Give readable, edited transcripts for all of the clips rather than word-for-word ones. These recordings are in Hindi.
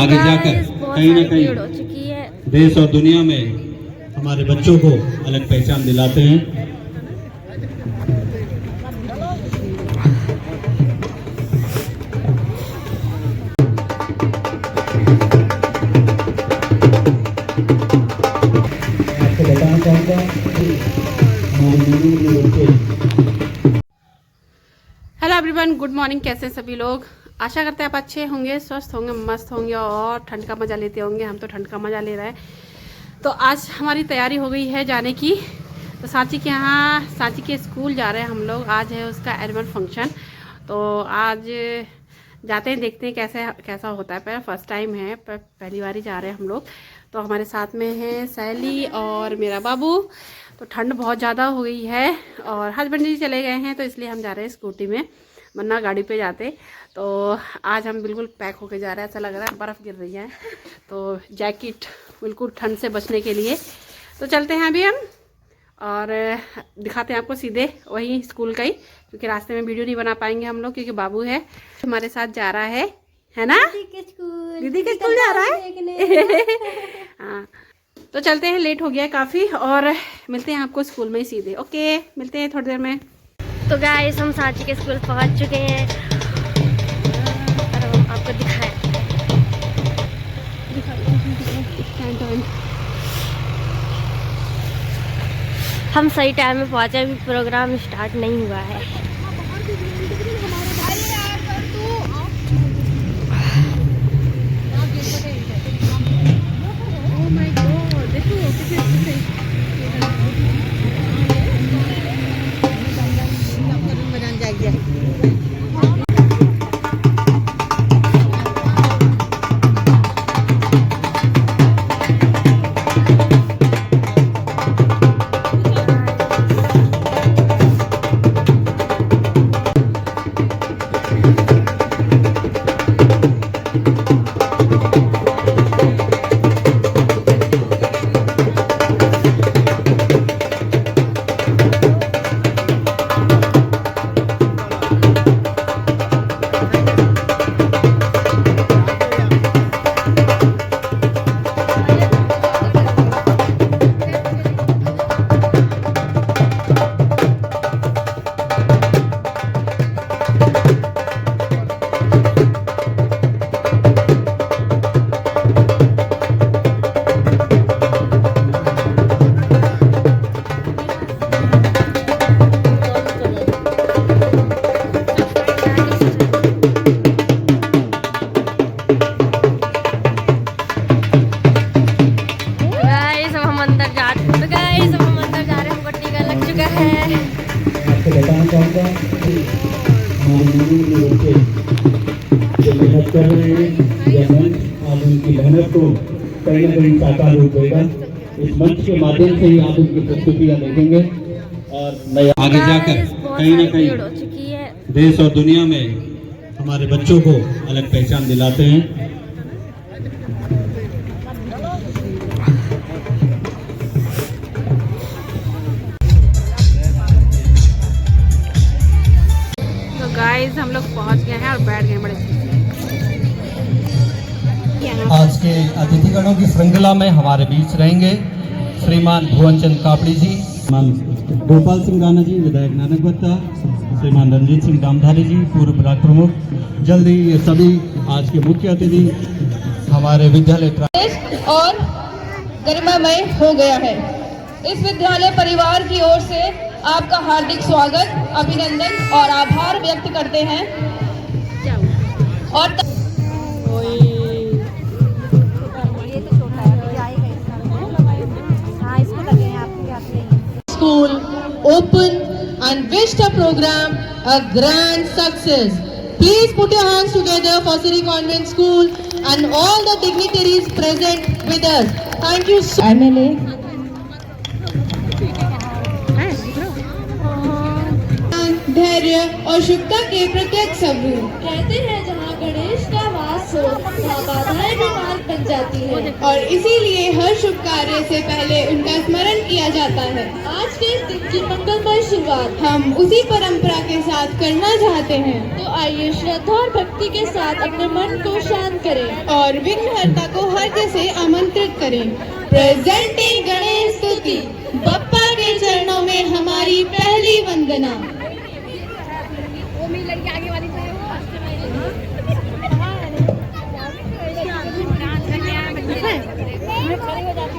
आगे जाकर कहीं ना कहीं देश और दुनिया में हमारे बच्चों को अलग पहचान दिलाते हैं। आपको बताना चाहूँगा हेलो एवरीवन, गुड मॉर्निंग। कैसे हैं सभी लोग? आशा करते हैं आप अच्छे होंगे, स्वस्थ होंगे, मस्त होंगे और ठंड का मज़ा लेते होंगे। हम तो ठंड का मज़ा ले रहे हैं। तो आज हमारी तैयारी हो गई है जाने की। तो सांची के यहाँ, सांची के स्कूल जा रहे हैं हम लोग। आज है उसका एनुअल फंक्शन। तो आज जाते हैं, देखते हैं कैसा होता है। फर्स्ट टाइम है, पहली बार ही जा रहे हैं हम लोग। तो हमारे साथ में है सैली और मेरा बाबू। तो ठंड बहुत ज़्यादा हो गई है और हस्बैंड जी चले गए हैं, तो इसलिए हम जा रहे हैं स्कूटी में, वरना गाड़ी पे जाते। तो आज हम बिल्कुल पैक होके जा रहे हैं। ऐसा लग रहा है बर्फ़ गिर रही है, तो जैकेट बिल्कुल ठंड से बचने के लिए। तो चलते हैं अभी हम और दिखाते हैं आपको सीधे वही स्कूल का ही, क्योंकि रास्ते में वीडियो नहीं बना पाएंगे हम लोग, क्योंकि बाबू है हमारे साथ जा रहा है ना? दीदी के स्कूल जा रहा है। हाँ, तो चलते हैं, लेट हो गया है काफ़ी और मिलते हैं आपको स्कूल में ही सीधे। ओके, मिलते हैं थोड़ी देर में। तो गाइस, हम सांची के स्कूल पहुंच चुके हैं और हम आपको दिखाएं। हम सही टाइम में पहुंचे, अभी प्रोग्राम स्टार्ट नहीं हुआ है। मेहनत कर रहे हैं, यह मंच आज उनकी मेहनत को कहीं ना कहीं साकार रूप देगा। इस मंच के माध्यम से ही आप उनकी प्रस्तुतियाँ देखेंगे और मैं आगे जाकर कहीं ना कहीं देश और दुनिया में हमारे बच्चों को अलग पहचान दिलाते हैं। गाइस, हम लोग पहुंच गए हैं और बैठ गए बड़े। आज के अतिथिगणों की श्रृंखला में हमारे बीच रहेंगे श्रीमान भुवन चंद कापड़ी जी, श्रीमान गोपाल सिंह राणा जी, विधायक नानक भत्ता, श्रीमान रंजीत सिंह दामधारी जी, पूर्व ब्लॉक प्रमुख। जल्दी ये सभी आज के मुख्य अतिथि हमारे विद्यालय और गरिमामय हो गया है। इस विद्यालय परिवार की ओर से आपका हार्दिक स्वागत, अभिनंदन और आभार व्यक्त करते हैं। और school open and wished the program a grand success. Please put your hands together for Sri Convent School and all the dignitaries present with us. Thank you so much. MLA धैर्य और शुभता के प्रत्यक्ष स्वरूप। कहते हैं जहाँ गणेश का वास हो वहाँ बाधाएं भी मार्ग बन जाती है और इसीलिए हर शुभ कार्य से पहले उनका स्मरण किया जाता है। आज के इस दिन की मंगलमय शुरुआत हम उसी परंपरा के साथ करना चाहते हैं, तो आइए श्रद्धा और भक्ति के साथ अपने मन को शांत करें और विघ्नहर्ता को हृदय से आमंत्रित करें। प्रेजेंटिंग गणेश स्तुति, बप्पा के चरणों में हमारी पहली वंदना। वो मेरी लड़की आगे वाली तो है वो खड़ी हो जाती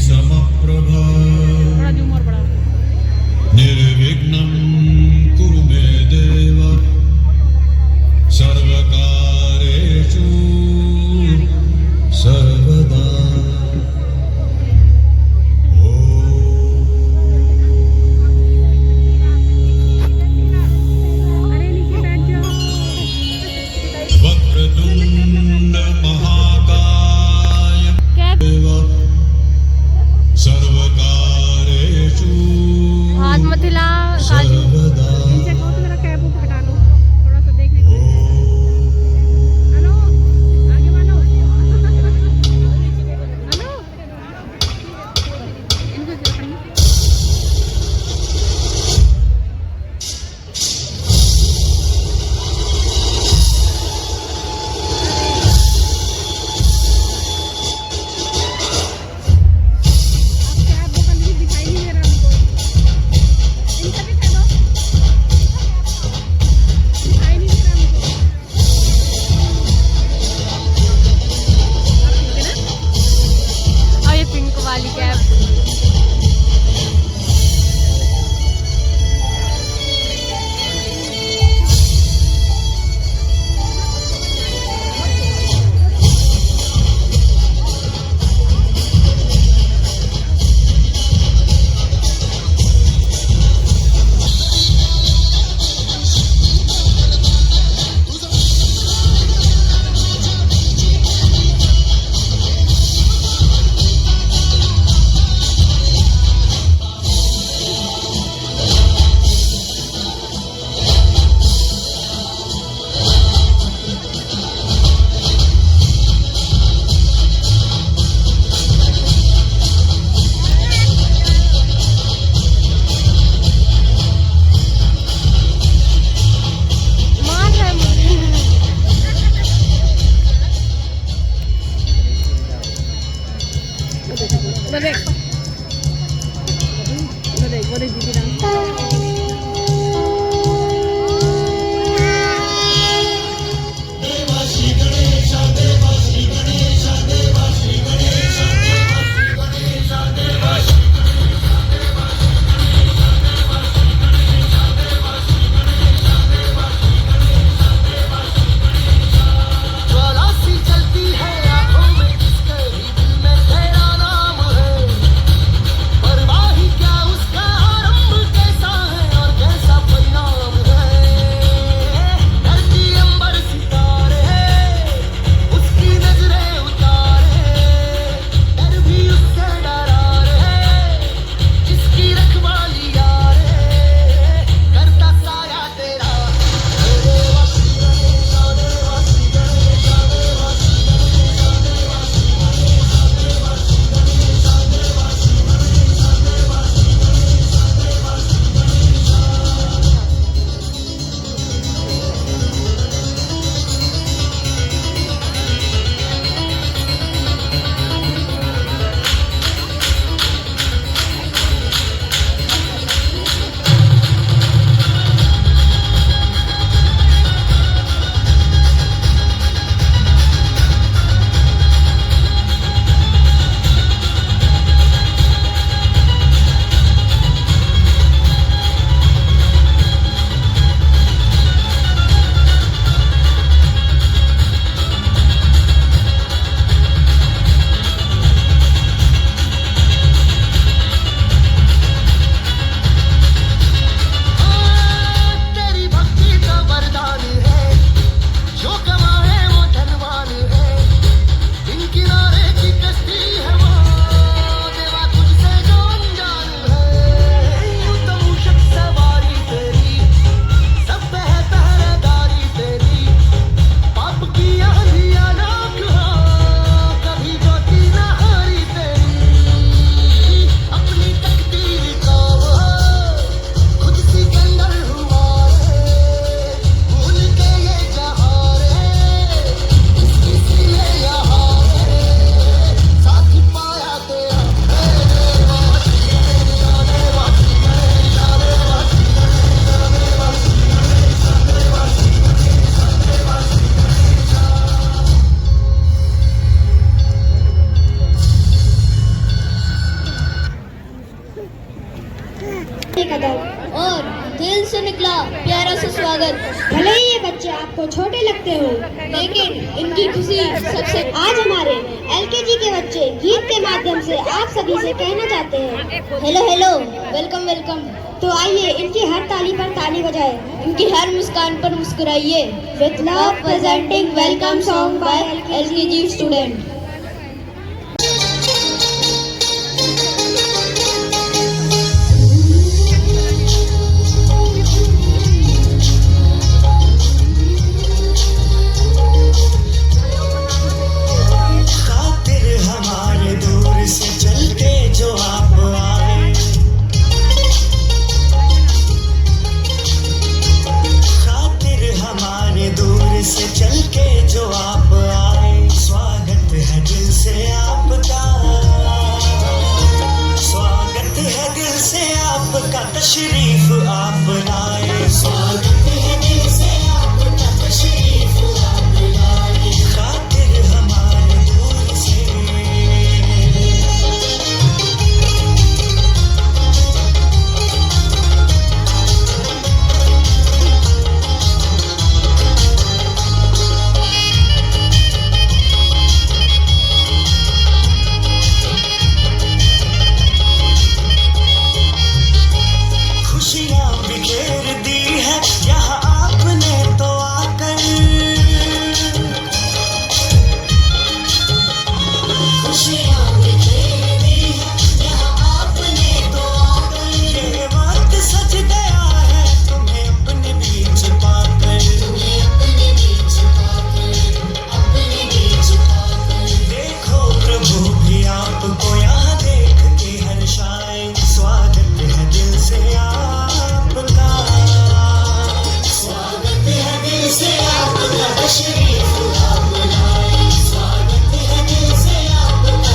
समप्रभा निर्विघ्नं कुरु मे देव सर्वकारेषु सर्वदा। वक्रतुंड महाकाय देव सर्वकारेषु हाथ मत हिला काजू। सर्वदा। इनसे कहो तो मेरा कैप ऊपर हटा लो, थोड़ा सा देखने को हेलो आगे वालो हेलो इनको क्या करना कैप वो कंप्लीट दिखाई नहीं दे रहा हमको। इनका दिखा दो, दिखाई नहीं दे रहा हमको। और ये पिंक वाली कैप। मार रहा है मुझे। वो देख वो देख दीदी डांस ज्वाला सी जलती है आंखों में जिसके भी दिल में तेरा नाम है। परवाही क्या उसका आरंभ कैसा स्वागत और दिल से निकला प्यारा सा स्वागत। भले ही ये बच्चे आपको छोटे लगते हो, लेकिन इनकी खुशी सबसे आज हमारे एलकेजी के बच्चे गीत के माध्यम से आप सभी से कहना चाहते हैं हेलो हेलो, वेलकम वेलकम। तो आइए इनकी हर ताली पर ताली बजाएं। इनकी हर मुस्कान पर मुस्कुराइए। With love presenting welcome song by LKG student। खातिर हमारे दूर से चल के जो आप आए, खातिर हमारे दूर से चल के जो आप आए, स्वागत है दिल से आपका, स्वागत है दिल से आपका, तशरीफ आप लाए, स्वागत है दिल से आपका, तशरीफ आप लाए, खातिर हमारे दूर से। खुशियाँ बिखेर दी है यहाँ आपने तो आकर, खुशियाँ बिखेर दी है यहाँ आपने तो आकर, ये वक्त सज गया है तुम्हें अपने बीच पाकर, तुम्हें अपने बीच पाकर, अपने बीच पाकर, देखो प्रभु भी आपको यहाँ देख के हर्षाए, स्वागत है दिल से आपका, स्वागत है दिल से आपका, तशरीफ आप लाए, स्वागत है दिल से आपका,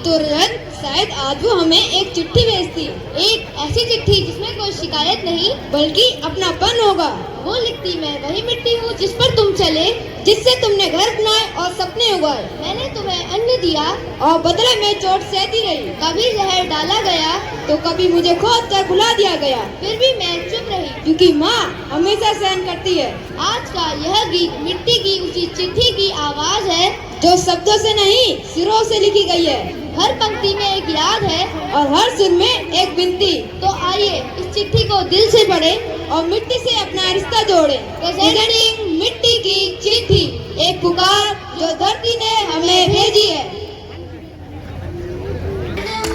तो रन शायद आज वो हमें एक चिट्ठी भेजती, एक ऐसी चिट्ठी जिसमें कोई शिकायत नहीं बल्कि अपनापन होगा। वो लिखती, मैं वही मिट्टी हूँ जिस पर तुम चले, जिससे तुमने घर बनाए और सपने उगाए। मैंने तुम्हें अन्न दिया और बदले में चोट सहती रही। कभी जहर डाला गया तो कभी मुझे खोद कर भुला दिया गया, फिर भी मैं चुप रही क्योंकि माँ हमेशा सहन करती है। आज का यह गीत मिट्टी की उसी चिट्ठी की आवाज है जो शब्दों से नहीं सिरों से लिखी गई है। हर पंक्ति में एक याद है और हर सुर में एक विनती। तो आइए इस चिट्ठी को दिल से पढ़ें और मिट्टी से अपना रिश्ता जोड़ें। प्रेजेंटिंग मिट्टी की चिट्ठी, एक पुकार जो धरती ने हमें भेजी है।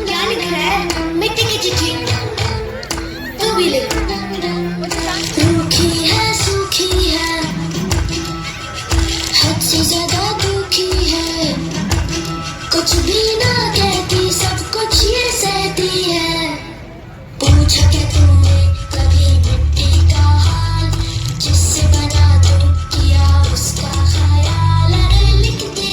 क्या लिखा है मिट्टी की चिट्ठी, तू भी लिख। रूखी है, सूखी है, हद से ज्यादा दुखी है, कुछ भी ना कहती, सब कुछ ये सहती है। पूछा क्या तूने कभी मिट्टी का हाल, जिससे बना तू किया उसका ख्याल। अरे लिख दे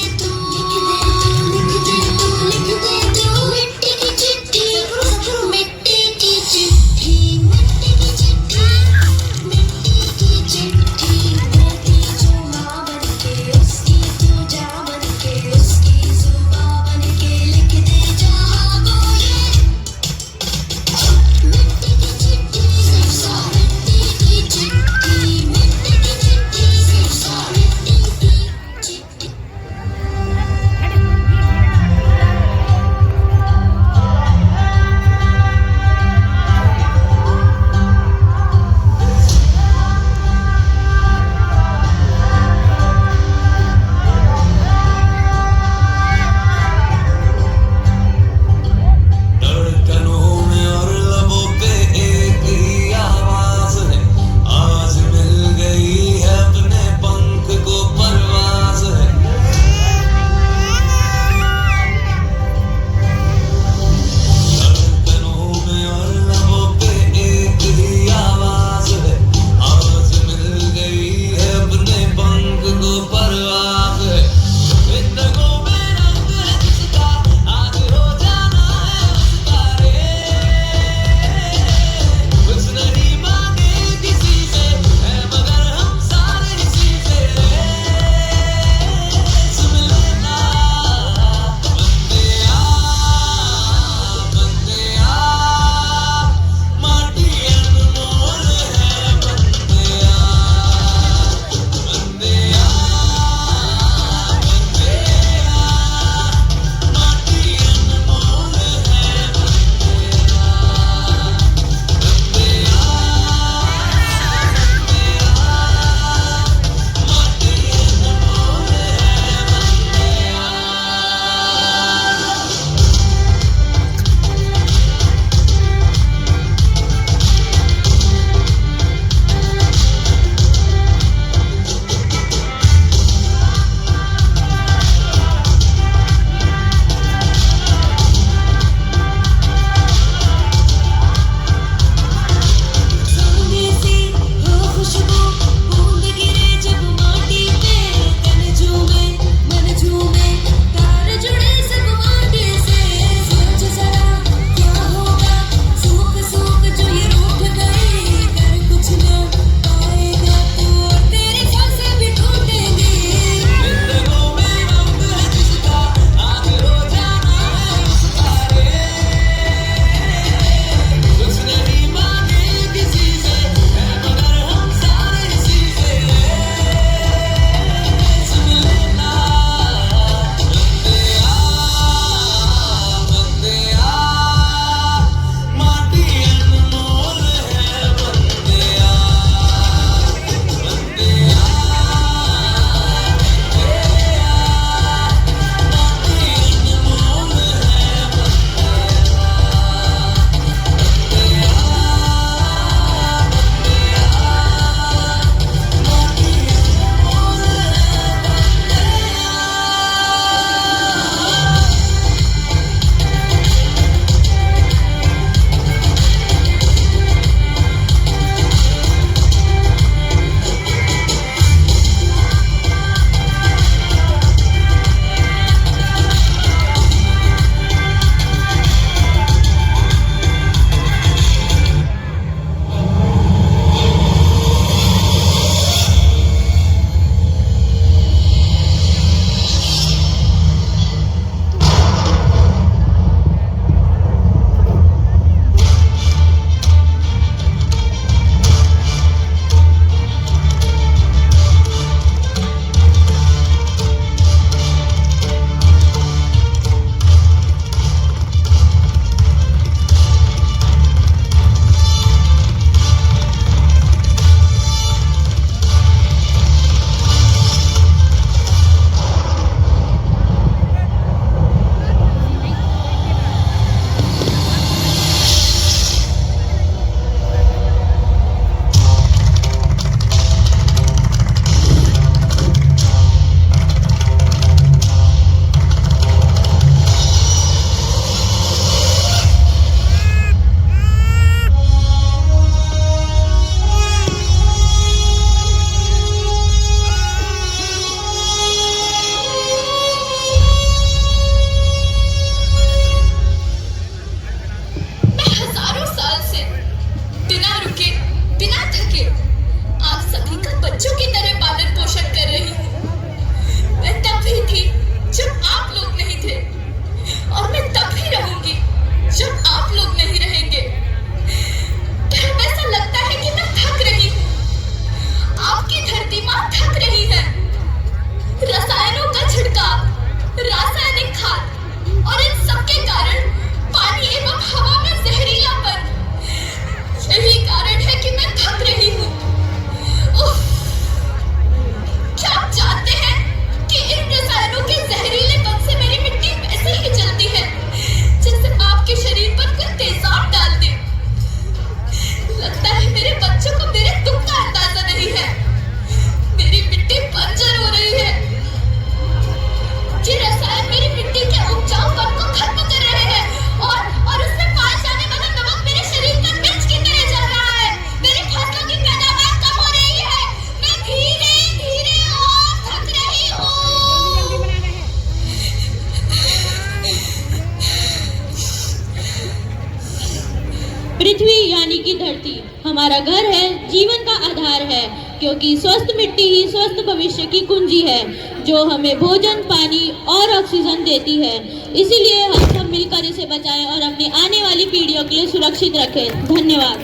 धरती हमारा घर है, जीवन का आधार है, क्योंकि स्वस्थ मिट्टी ही स्वस्थ भविष्य की कुंजी है, जो हमें भोजन, पानी और ऑक्सीजन देती है। इसीलिए हम सब मिलकर इसे बचाएं और अपनी आने वाली पीढ़ियों के लिए सुरक्षित रखें। धन्यवाद।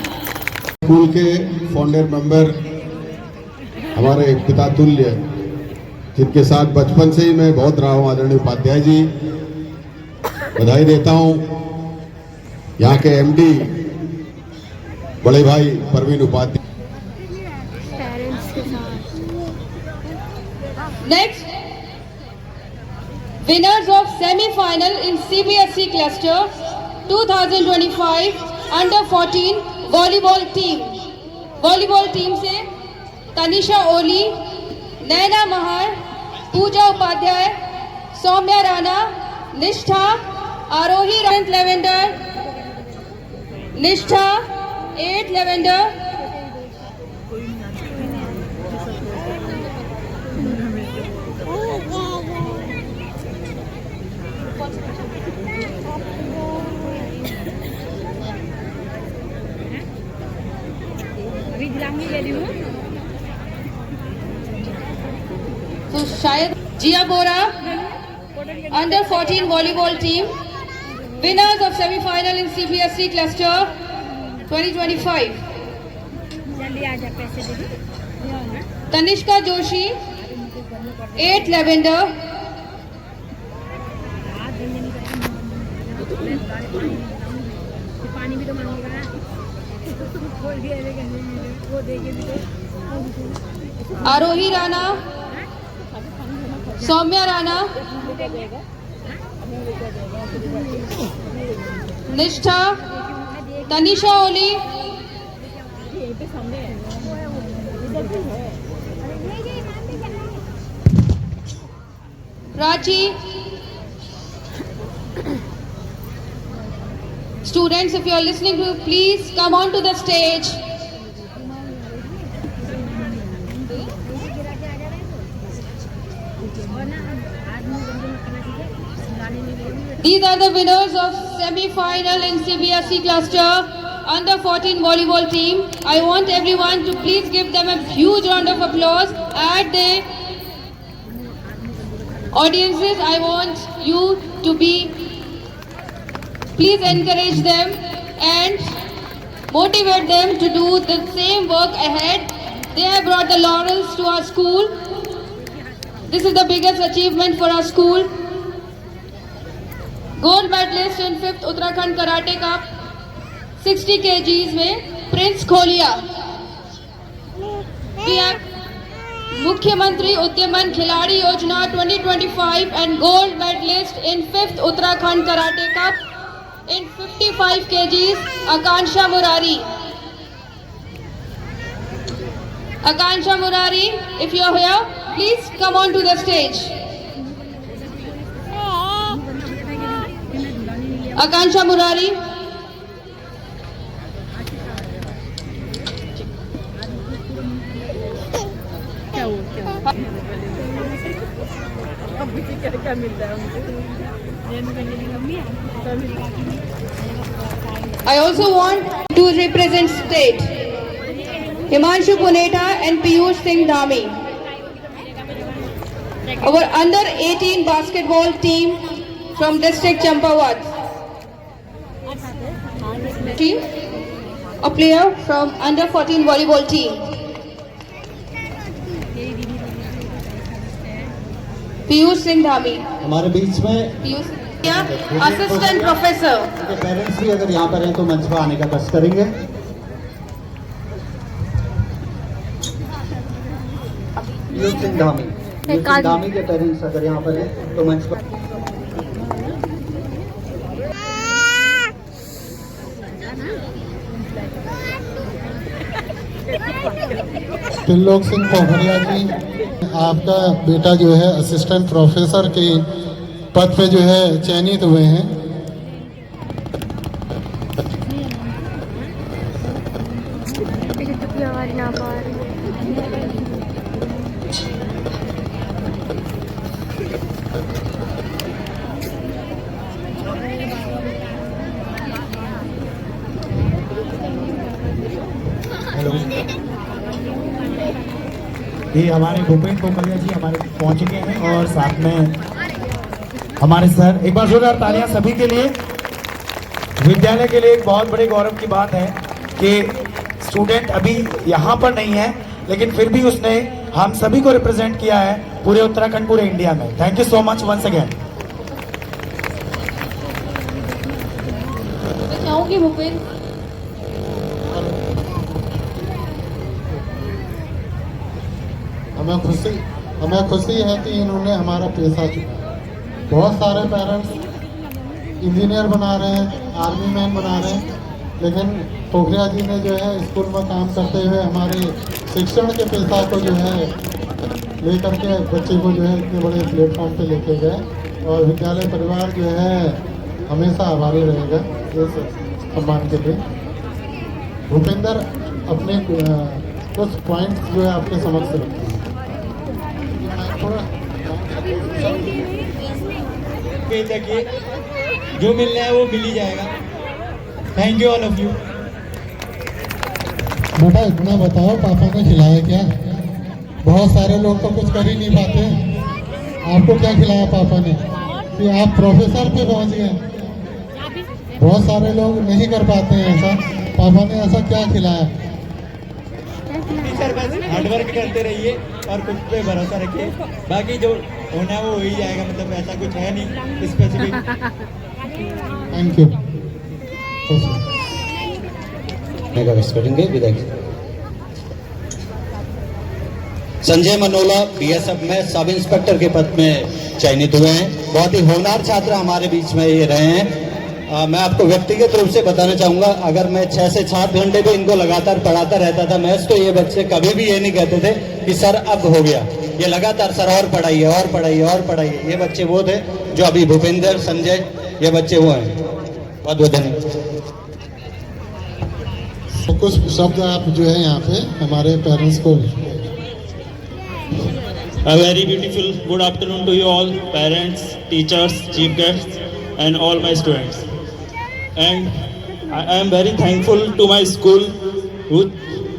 स्कूल के फाउंडर मेंबर हमारे पिता तुल्य, जिनके साथ बचपन से ही मैं बहुत रहा हूँ, आदरणीय उपाध्याय जी, बधाई देता हूँ। यहाँ के एमडी बड़े भाई Parveen Upadhyay. Next, winners of semi-final in CBSE cluster 2025 under 14 volleyball team. volleyball team से तनिषा ओली, नैना महार, पूजा उपाध्याय, सौम्या राणा, निष्ठा, आरोही रंत लेवेंडर, निष्ठा 8 लेवेंडर, तो शायद Jiya Bora under 14 volleyball team, winners of semifinal in CBSE cluster 2025। Tanishka Joshi 8 lavender, Aarohi Rana, Saumya Rana, Nishtha, Tanisha Oli, Prachi. Students, if you are listening to, please come on to the stage. These are the winners of semi-final in CBSE cluster under 14 volleyball team. I want everyone to please give them a huge round of applause. At the audiences, I want you to please encourage them and motivate them to do the same work ahead. They have brought the laurels to our school. This is the biggest achievement for our school. Gold medalist in 5th Uttarakhand karate cup 60 kgs में प्रिंस खोलिया। मुख्यमंत्री उद्यमन खिलाड़ी योजना 2025 and gold medalist in 5th Uttarakhand karate cup in 55 kgs Akanksha Murari. Akanksha Murari, if you are here, please come on to the stage. Akanksha Murari. I also want to represent state Himanshu Puneta and Piyush Singh Dhami. Our under 18 basketball team from district Champawat. Team, a player from under 14 volleyball team. Piyush Singh Dhami. हमारे बीच में Piyush, assistant professor. पेरेंट्स भी अगर यहाँ पर हैं तो मंच पर आने का कष्ट करेंगे। पीयूष सिंह धामी के पेरेंट्स अगर यहाँ पर हैं तो मंच पर। त्रिलोक सिंह पोखरिया जी, आपका बेटा जो है असिस्टेंट प्रोफेसर के पद पे जो है चयनित हुए हैं। भी हमारे भूपेंद्र कोकलिया जी हमारे पहुंच चुके हैं और साथ में हमारे सर। एक बार जोरदार तालियां सभी के लिए। विद्यालय के लिए एक बहुत बड़े गौरव की बात है कि स्टूडेंट अभी यहाँ पर नहीं है, लेकिन फिर भी उसने हम सभी को रिप्रेजेंट किया है पूरे उत्तराखंड, पूरे इंडिया में। Thank you so much once again. मैं चाहूंगी भूपेंद्र हमें खुशी है कि इन्होंने हमारा पेशा चुना। बहुत सारे पेरेंट्स इंजीनियर बना रहे हैं, आर्मी मैन बना रहे हैं, लेकिन पोखरिया जी ने जो है स्कूल में काम करते हुए हमारे शिक्षण के पेशा को जो है लेकर के बच्चे को जो है इतने बड़े प्लेटफॉर्म पे लेके गए और विद्यालय परिवार जो है हमेशा आभारी रहेगा इस सम्मान के लिए। भूपेंद्र अपने कुछ पॉइंट्स जो है आपके समक्ष रखते हैं। देखिए जो मिलना है वो मिल ही जाएगा। Thank you all of you. बेटा इतना बताओ पापा ने खिलाया क्या? बहुत सारे लोग तो कुछ कर ही नहीं पाते। आपको क्या खिलाया पापा ने कि आप प्रोफेसर पे पहुंच गए? बहुत सारे लोग नहीं कर पाते हैं ऐसा। पापा ने ऐसा क्या खिलाया? टीचर बस हार्डवर्क करते रहिए और खुद पे भरोसा रखिए, बाकी जो होना है वो हो ही जाएगा। मतलब ऐसा कुछ है नहीं स्पेसिफिक। Thank you. करेंगे विदाई। संजय मनोला बीएसएफ में सब इंस्पेक्टर के पद में चयनित हुए हैं। बहुत ही होनहार छात्र हमारे बीच में ये रहे हैं। मैं आपको व्यक्तिगत रूप से बताना चाहूँगा, अगर मैं 6 से 7 घंटे भी इनको लगातार पढ़ाता रहता था मैथ्स, तो ये बच्चे कभी भी ये नहीं कहते थे कि सर अब हो गया। ये लगातार सर और पढ़ाइए और पढ़ाइए और पढ़ाइए। ये बच्चे वो थे जो अभी भूपेंद्र, संजय, ये बच्चे वो हैं। बहुत बहुत धन्यवाद। तो कुछ शब्द आप जो है यहाँ पे हमारे पेरेंट्स को। A very beautiful good afternoon to you all, parents, teachers, chief guests, and all my students. And I am very thankful to my school,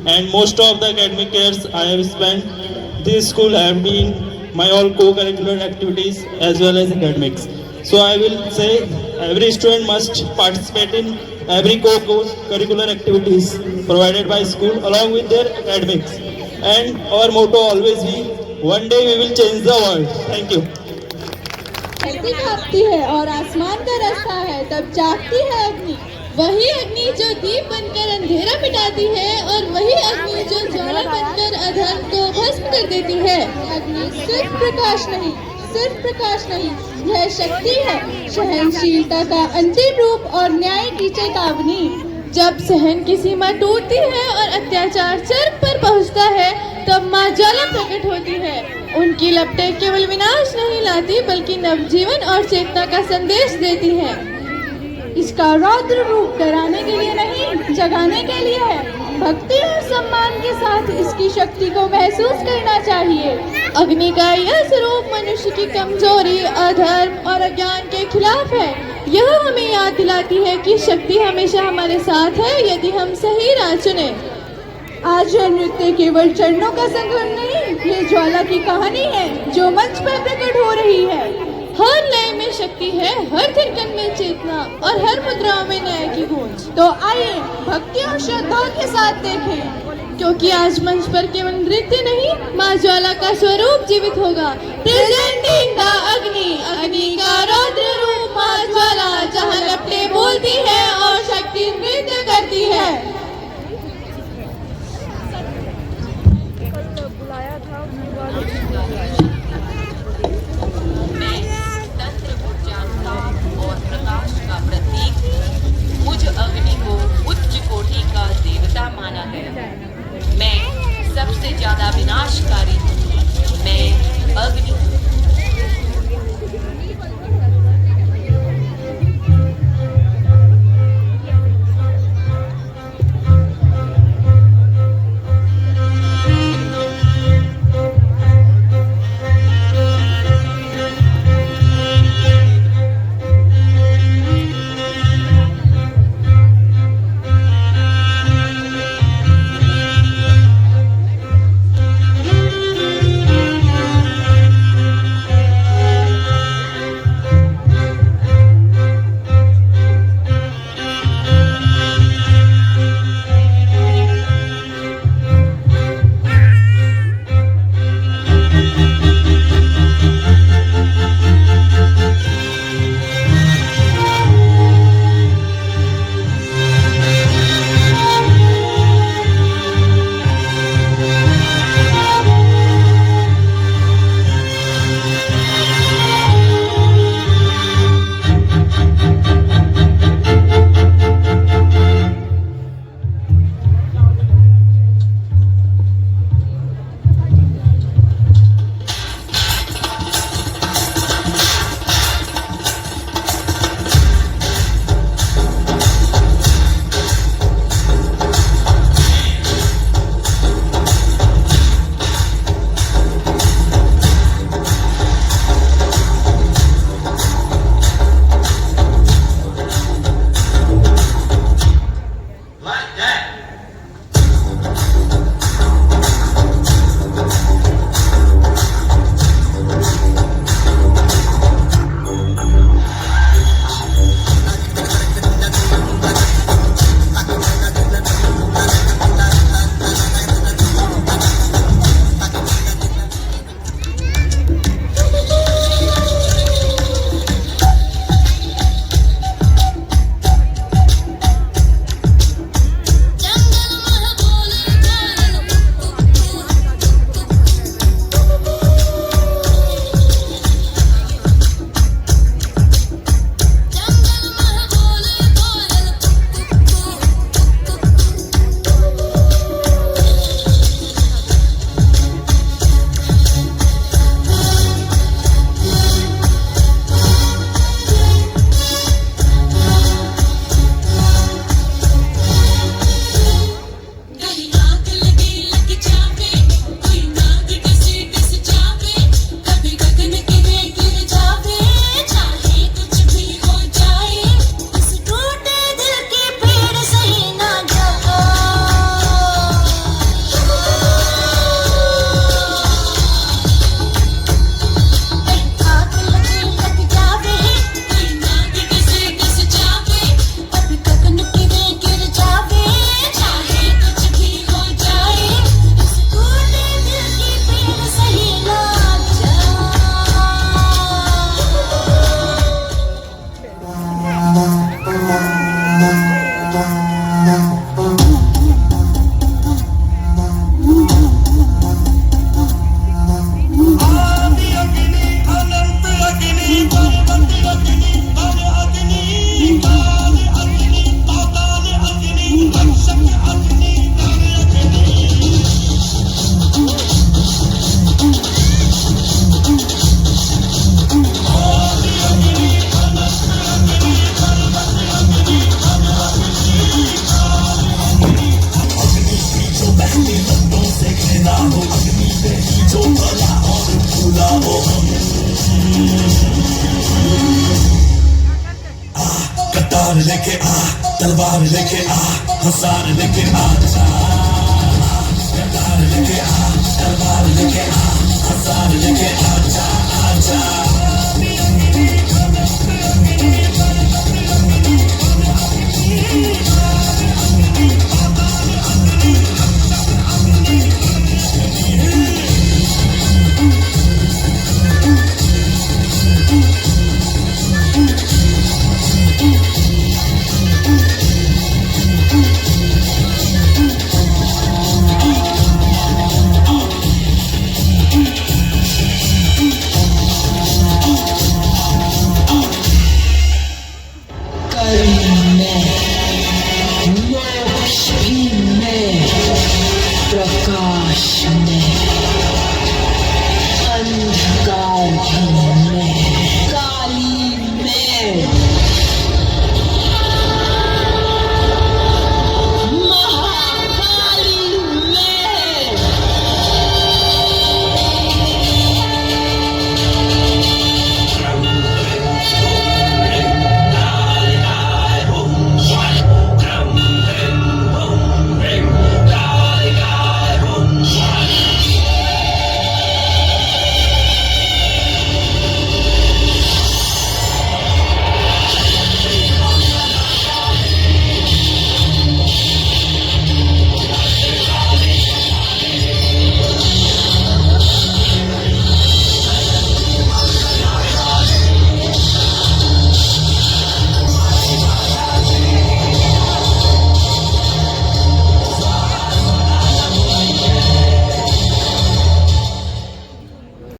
and most of the academic years I have spent. This school have been my all co-curricular activities as well as academics. So I will say every student must participate in every co-curricular activities provided by school along with their academics. And our motto always be, one day we will change the world. Thank you. शक्ति कांपती है और आसमान का रास्ता है, तब जागती है अग्नि। वही अग्नि जो दीप बनकर अंधेरा मिटाती है और वही अग्नि जो ज्वाला बनकर अधर्म को भस्म कर देती है। अग्नि सिर्फ प्रकाश नहीं, सिर्फ प्रकाश नहीं, यह शक्ति है, सहनशीलता का अंतिम रूप और न्याय की चेतावनी। जब सहन की सीमा टूटती है और अत्याचार चरम पर पहुंचता है, तब माँ ज्वाला प्रकट होती है। उनकी लपटें केवल विनाश नहीं लाती, बल्कि नवजीवन और चेतना का संदेश देती है। इसका रौद्र रूप डराने के लिए नहीं, जगाने के लिए है। भक्ति और सम्मान के साथ इसकी शक्ति को महसूस करना चाहिए। अग्नि का यह स्वरूप मनुष्य की कमजोरी, अधर्म और अज्ञान के खिलाफ है। यह हमें याद दिलाती है कि शक्ति हमेशा हमारे साथ है यदि हम सही राह चुने। आज यह नृत्य केवल चरणों का संगम नहीं, ये ज्वाला की कहानी है जो मंच पर प्रकट हो रही है। हर लय में शक्ति है, हर धड़कन में चेतना और हर मुद्राओं में न्याय की गूंज। तो आइए भक्ति और श्रद्धा के साथ देखें, क्योंकि आज मंच पर केवल नृत्य नहीं, माँ ज्वाला का स्वरूप जीवित होगा। प्रेजेंटिंग द अग्नि, अग्नि का रौद्र रूप माँ ज्वाला, जहाँ लपटें बोलती है और शक्ति नृत्य करती है। मुझ अग्नि को उच्च कोटि का देवता माना गया। मैं सबसे ज्यादा विनाशकारी हूँ। मैं अग्नि हूँ। बुलाओ हम कटार लेके तलवार लेके हसार लेके कटार लेके तलवार लेके